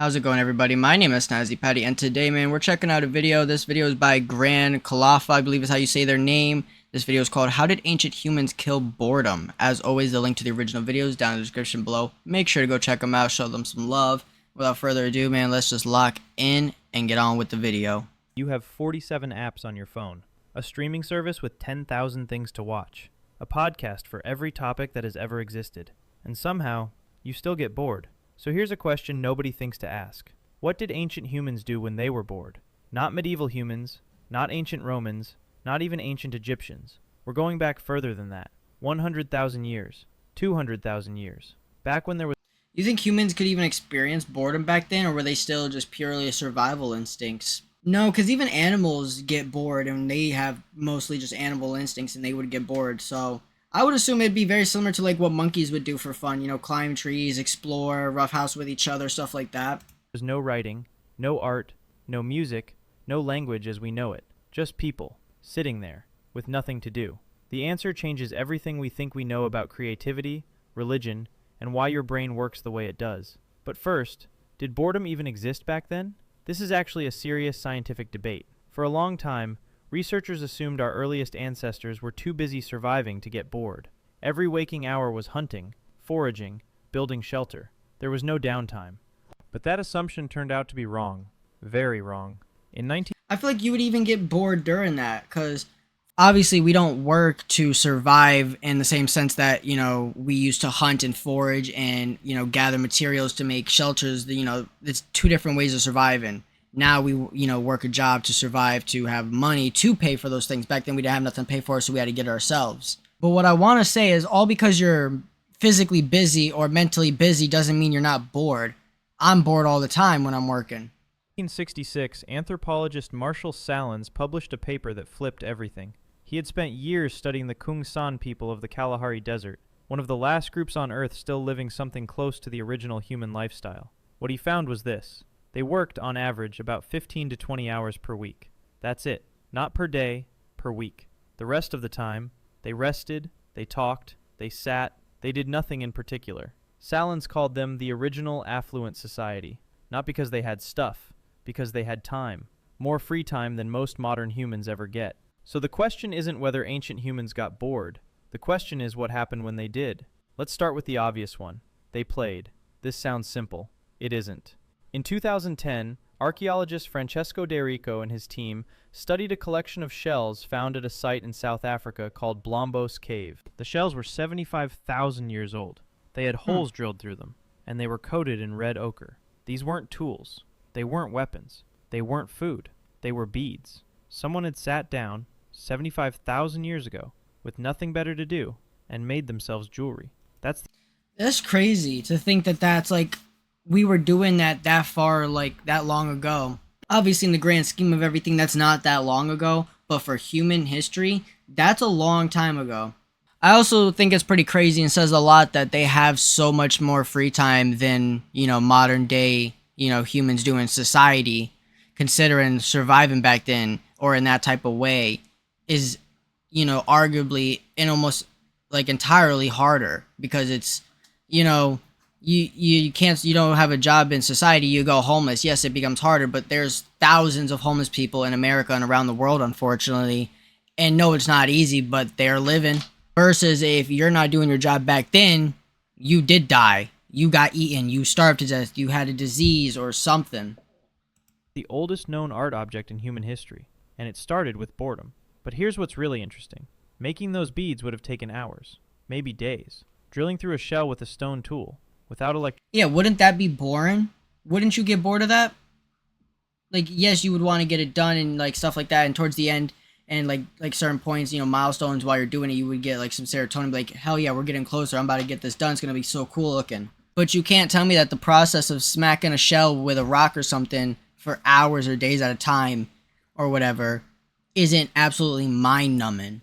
How's it going, everybody? My name is Snazzy Patty, and today, man, we're checking out a video. This video is by Gran Khalifa, I believe is how you say their name. This video is called How Did Ancient Humans Kill Boredom? As always, the link to the original video is down in the description below. Make sure to go check them out, show them some love. Without further ado, man, let's just lock in and get on with the video. You have 47 apps on your phone, a streaming service with 10,000 things to watch, a podcast for every topic that has ever existed, and somehow, you still get bored. So here's a question nobody thinks to ask. What did ancient humans do when they were bored? Not medieval humans, not ancient Romans, not even ancient Egyptians. We're going back further than that. 100,000 years, 200,000 years. Back when there was... You think humans could even experience boredom back then, or were they still just purely survival instincts? No, because even animals get bored, and they have mostly just animal instincts, and they would get bored, so... I would assume it'd be very similar to like what monkeys would do for fun, climb trees, explore, roughhouse with each other, stuff like that. There's no writing, no art, no music, no language as we know it. Just people, sitting there, with nothing to do. The answer changes everything we think we know about creativity, religion, and why your brain works the way it does. But first, did boredom even exist back then? This is actually a serious scientific debate. For a long time, researchers assumed our earliest ancestors were too busy surviving to get bored. Every waking hour was hunting, foraging, building shelter. There was no downtime. But that assumption turned out to be wrong. Very wrong. I feel like you would even get bored during that, because obviously we don't work to survive in the same sense that, we used to hunt and forage and, gather materials to make shelters. It's two different ways of surviving. Now we, work a job to survive, to have money to pay for those things. Back then we didn't have nothing to pay for, so we had to get it ourselves. But what I want to say is all because you're physically busy or mentally busy doesn't mean you're not bored. I'm bored all the time when I'm working. In 1966, anthropologist Marshall Salins published a paper that flipped everything. He had spent years studying the Kung San people of the Kalahari Desert, one of the last groups on Earth still living something close to the original human lifestyle. What he found was this. They worked, on average, about 15 to 20 hours per week. That's it. Not per day, per week. The rest of the time, they rested, they talked, they sat, they did nothing in particular. Salins called them the original affluent society. Not because they had stuff, because they had time. More free time than most modern humans ever get. So the question isn't whether ancient humans got bored. The question is what happened when they did. Let's start with the obvious one. They played. This sounds simple. It isn't. In 2010, archaeologist Francesco De Rico and his team studied a collection of shells found at a site in South Africa called Blombos Cave. The shells were 75,000 years old. They had holes drilled through them, and they were coated in red ochre. These weren't tools. They weren't weapons. They weren't food. They were beads. Someone had sat down 75,000 years ago with nothing better to do and made themselves jewelry. That's crazy to think that that's like... we were doing that far, like, that long ago. Obviously, in the grand scheme of everything, that's not that long ago. But for human history, that's a long time ago. I also think it's pretty crazy and says a lot that they have so much more free time than, modern day, humans do in society. Considering surviving back then, or in that type of way, is, arguably and almost, like, entirely harder. Because it's, you don't have a job in society, you go homeless. Yes, it becomes harder, but there's thousands of homeless people in America and around the world, unfortunately. And no, it's not easy, but they're living. Versus if you're not doing your job back then, you did die. You got eaten. You starved to death. You had a disease or something. The oldest known art object in human history, and it started with boredom. But here's what's really interesting. Making those beads would have taken hours, maybe days. Drilling through a shell with a stone tool. Without Yeah, wouldn't that be boring? Wouldn't you get bored of that? Like, yes, you would want to get it done and, like, stuff like that, and towards the end, and, like certain points, milestones while you're doing it, you would get, like, some serotonin, like, hell yeah, we're getting closer, I'm about to get this done, it's gonna be so cool looking. But you can't tell me that the process of smacking a shell with a rock or something for hours or days at a time, or whatever, isn't absolutely mind-numbing.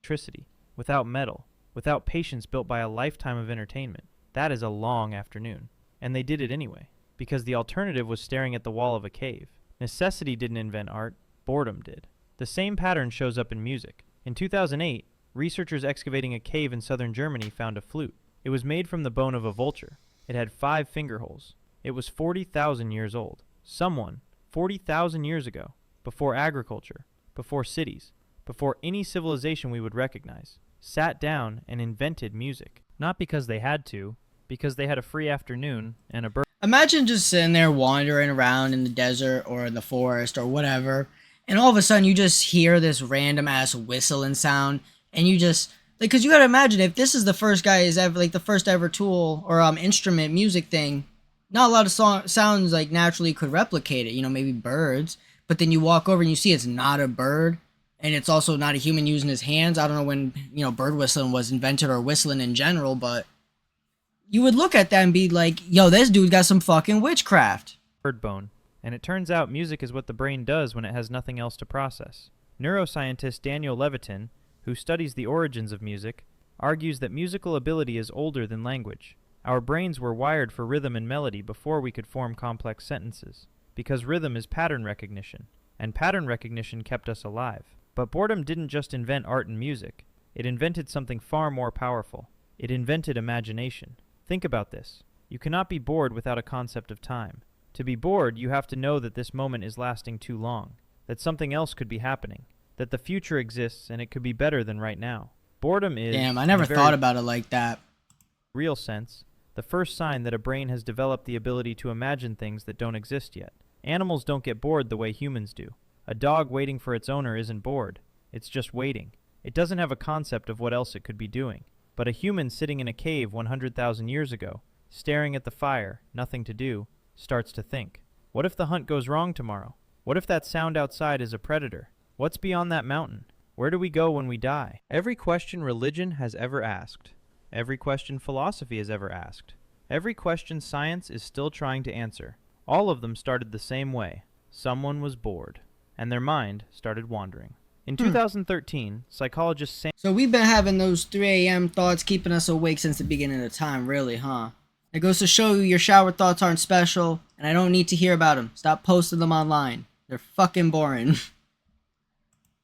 Electricity, without metal, without patience built by a lifetime of entertainment. That is a long afternoon. And they did it anyway, because the alternative was staring at the wall of a cave. Necessity didn't invent art, boredom did. The same pattern shows up in music. In 2008, researchers excavating a cave in southern Germany found a flute. It was made from the bone of a vulture. It had 5 finger holes. It was 40,000 years old. Someone, 40,000 years ago, before agriculture, before cities, before any civilization we would recognize, sat down and invented music. Not because they had to, because they had a free afternoon and a bird. Imagine just sitting there wandering around in the desert or in the forest or whatever, and all of a sudden you just hear this random ass whistling sound, and you just like, cause you gotta imagine if this is the first guy is ever like the first ever tool or instrument music thing, not a lot of sounds like naturally could replicate it. You know, maybe birds, but then you walk over and you see it's not a bird, and it's also not a human using his hands. I don't know when bird whistling was invented or whistling in general, but you would look at that and be like, yo, this dude got some fucking witchcraft. Bird bone. And it turns out music is what the brain does when it has nothing else to process. Neuroscientist Daniel Levitin, who studies the origins of music, argues that musical ability is older than language. Our brains were wired for rhythm and melody before we could form complex sentences, because rhythm is pattern recognition, and pattern recognition kept us alive. But boredom didn't just invent art and music. It invented something far more powerful. It invented imagination. Think about this. You cannot be bored without a concept of time. To be bored, you have to know that this moment is lasting too long, that something else could be happening, that the future exists and it could be better than right now. Boredom is, Damn, I never thought about it like that. Real sense, the first sign that a brain has developed the ability to imagine things that don't exist yet. Animals don't get bored the way humans do. A dog waiting for its owner isn't bored. It's just waiting. It doesn't have a concept of what else it could be doing. But a human sitting in a cave 100,000 years ago, staring at the fire, nothing to do, starts to think. What if the hunt goes wrong tomorrow? What if that sound outside is a predator? What's beyond that mountain? Where do we go when we die? Every question religion has ever asked. Every question philosophy has ever asked. Every question science is still trying to answer. All of them started the same way. Someone was bored, and their mind started wandering. In 2013, psychologist Sam... So we've been having those 3 a.m. thoughts keeping us awake since the beginning of time, really, huh? It goes to show you your shower thoughts aren't special, and I don't need to hear about them. Stop posting them online. They're fucking boring.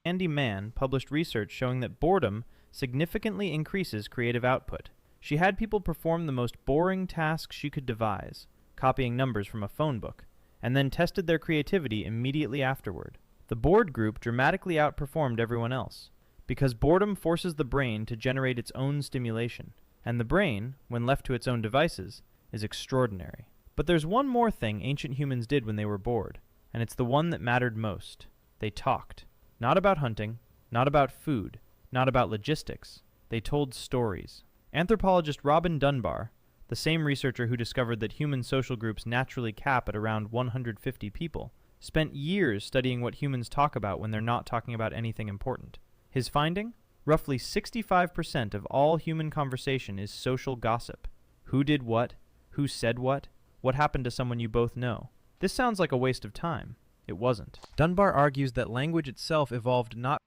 Andy Mann published research showing that boredom significantly increases creative output. She had people perform the most boring tasks she could devise, copying numbers from a phone book, and then tested their creativity immediately afterward. The bored group dramatically outperformed everyone else, because boredom forces the brain to generate its own stimulation, and the brain, when left to its own devices, is extraordinary. But there's one more thing ancient humans did when they were bored, and it's the one that mattered most. They talked. Not about hunting, not about food, not about logistics. They told stories. Anthropologist Robin Dunbar, the same researcher who discovered that human social groups naturally cap at around 150 people, spent years studying what humans talk about when they're not talking about anything important. His finding? Roughly 65% of all human conversation is social gossip. Who did what? Who said what? What happened to someone you both know? This sounds like a waste of time. It wasn't. Dunbar argues that language itself evolved not...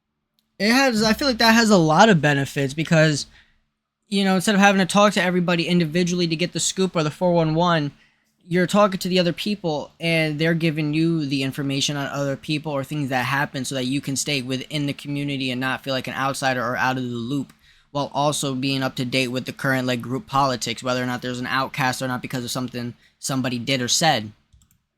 I feel like that has a lot of benefits because, instead of having to talk to everybody individually to get the scoop or the 411, you're talking to the other people and they're giving you the information on other people or things that happen so that you can stay within the community and not feel like an outsider or out of the loop, while also being up to date with the current group politics, whether or not there's an outcast or not because of something somebody did or said.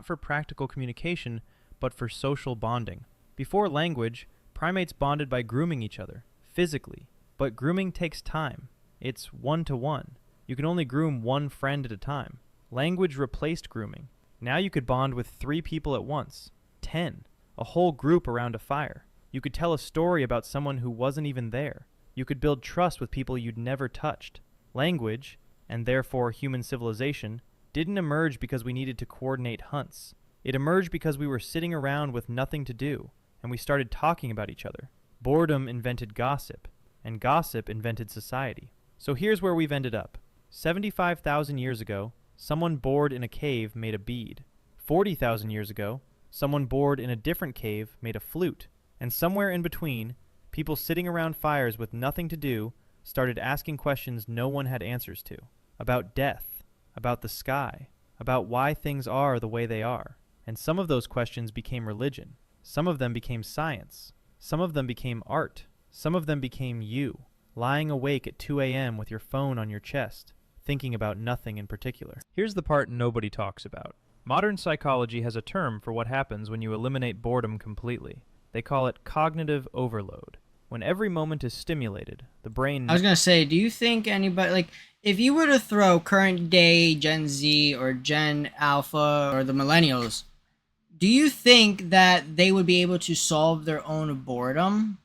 For practical communication, but for social bonding. Before language, primates bonded by grooming each other, physically. But grooming takes time. It's one-to-one. You can only groom one friend at a time. Language replaced grooming. Now you could bond with 3 people at once, 10, a whole group around a fire. You could tell a story about someone who wasn't even there. You could build trust with people you'd never touched. Language, and therefore human civilization, didn't emerge because we needed to coordinate hunts. It emerged because we were sitting around with nothing to do, and we started talking about each other. Boredom invented gossip, and gossip invented society. So here's where we've ended up. 75,000 years ago, someone bored in a cave made a bead. 40,000 years ago, someone bored in a different cave made a flute. And somewhere in between, people sitting around fires with nothing to do started asking questions no one had answers to. About death, about the sky, about why things are the way they are. And some of those questions became religion. Some of them became science. Some of them became art. Some of them became you, lying awake at 2 a.m. with your phone on your chest, thinking about nothing in particular. Here's the part nobody talks about. Modern psychology has a term for what happens when you eliminate boredom completely. They call it cognitive overload. When every moment is stimulated, the brain... I was gonna say, do you think anybody, like, if you were to throw current day Gen Z or Gen Alpha or the millennials, do you think that they would be able to solve their own boredom?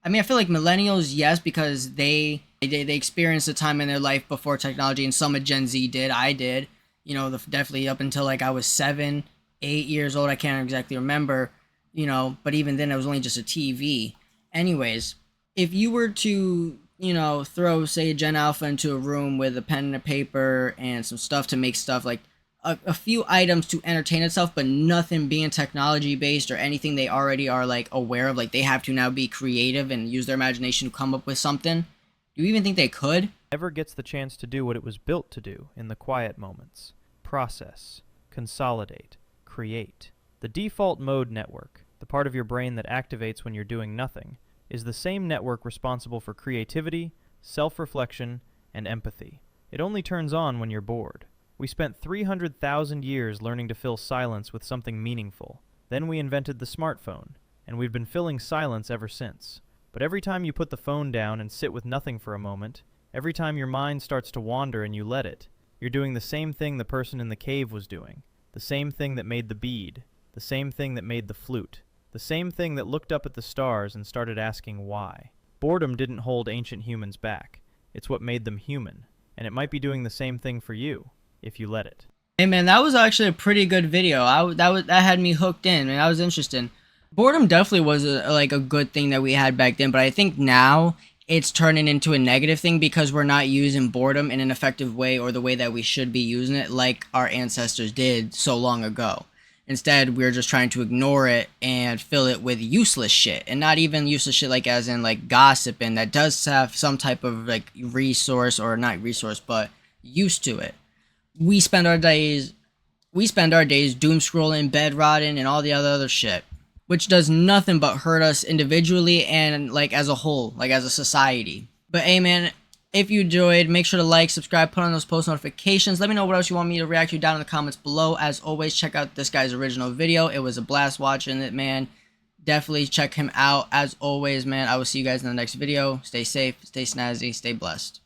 I mean, I feel like millennials, yes, because they experienced a time in their life before technology, and some of Gen Z did. I did, you know, definitely up until like I was 7, 8 years old. I can't exactly remember, you know, but even then, it was only just a TV. Anyways, if you were to, you know, throw, say, a Gen Alpha into a room with a pen and a paper and some stuff to make stuff like a few items to entertain itself, but nothing being technology based or anything they already are like aware of, like they have to now be creative and use their imagination to come up with something. Do you even think they could? never gets the chance to do what it was built to do in the quiet moments. Process, consolidate, create. The default mode network, the part of your brain that activates when you're doing nothing, is the same network responsible for creativity, self-reflection, and empathy. It only turns on when you're bored. We spent 300,000 years learning to fill silence with something meaningful. Then we invented the smartphone, and we've been filling silence ever since. But every time you put the phone down and sit with nothing for a moment, every time your mind starts to wander and you let it, you're doing the same thing the person in the cave was doing, the same thing that made the bead, the same thing that made the flute, the same thing that looked up at the stars and started asking why. Boredom didn't hold ancient humans back. It's what made them human, and it might be doing the same thing for you, if you let it. Hey man, that was actually a pretty good video. That had me hooked in, and that was interesting. Boredom definitely was like a good thing that we had back then, but I think now it's turning into a negative thing because we're not using boredom in an effective way or the way that we should be using it like our ancestors did so long ago. Instead, we're just trying to ignore it and fill it with useless shit, and not even useless shit like as in like gossip, and that does have some type of like resource, or not resource, but use to it. We spend our days doom scrolling, bed rotting, and all the other shit, which does nothing but hurt us individually and like as a whole, like as a society. But hey man, if you enjoyed, make sure to like, subscribe, put on those post notifications. Let me know what else you want me to react to down in the comments below. As always, check out this guy's original video. It was a blast watching it, man. Definitely check him out. As always, man, I will see you guys in the next video. Stay safe, stay snazzy, stay blessed.